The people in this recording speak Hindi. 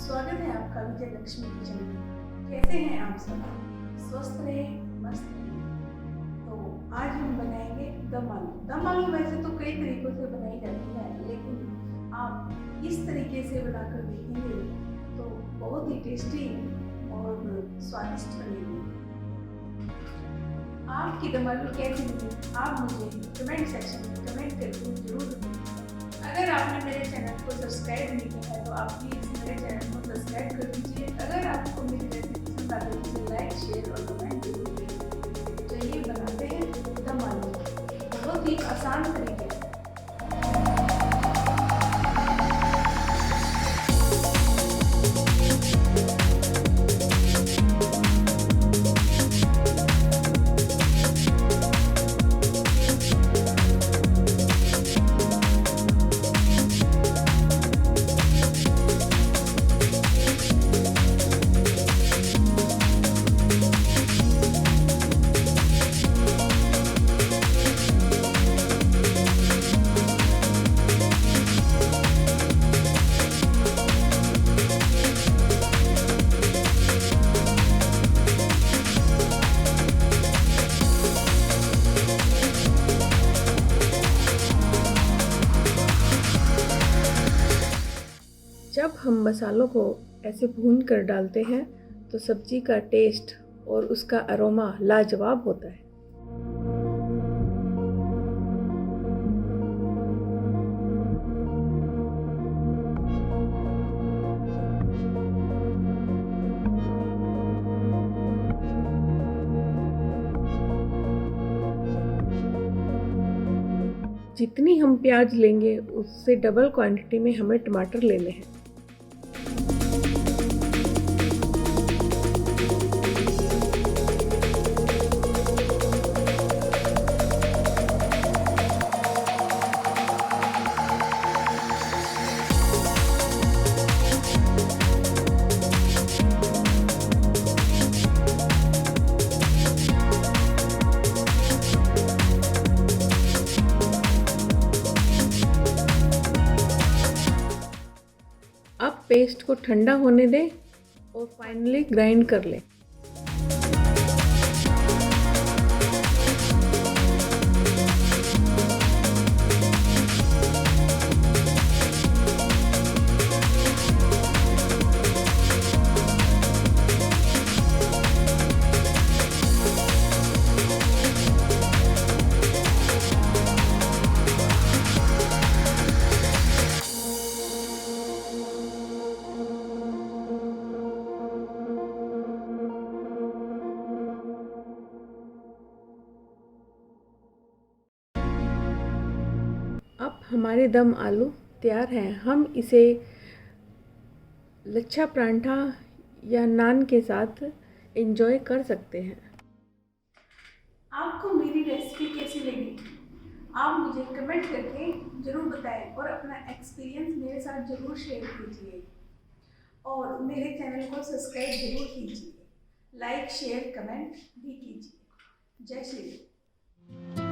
स्वागत है आपका विजय लक्ष्मी किचन में। कैसे हैं आप सब? स्वस्थ रहे, मस्त रहे। तो आज हम बनाएंगे दम आलू। दम आलू वैसे तो कई तरीकों से बनाई जाती है, लेकिन आप इस तरीके से बनाकर देखेंगे तो बहुत ही टेस्टी और स्वादिष्ट बनेगी। आपकी दम आलू कैसी बनी आप मुझे कमेंट सेक्शन में कमेंट करके जरूर बताइए। अगर आपने मेरे चैनल को सब्सक्राइब नहीं किया है तो आप प्लीज़ मेरे चैनल को सब्सक्राइब कर दीजिए। अगर आपको मेरी रेसिपी पसंद आती है तो लाइक, शेयर और कमेंट जरूर कीजिए। चलिए बनाते हैं दम आलू, बहुत ही आसान तरीके से। जब हम मसालों को ऐसे भून कर डालते हैं तो सब्जी का टेस्ट और उसका अरोमा लाजवाब होता है। जितनी हम प्याज लेंगे उससे डबल क्वांटिटी में हमें टमाटर लेने हैं। अब पेस्ट को ठंडा होने दें और फाइनली ग्राइंड कर लें। अब हमारे दम आलू तैयार हैं। हम इसे लच्छा पराठा या नान के साथ एंजॉय कर सकते हैं। आपको मेरी रेसिपी कैसी लगी आप मुझे कमेंट करके ज़रूर बताएं और अपना एक्सपीरियंस मेरे साथ ज़रूर शेयर कीजिए और मेरे चैनल को सब्सक्राइब ज़रूर कीजिए। लाइक, शेयर, कमेंट भी कीजिए। जय श्री राम।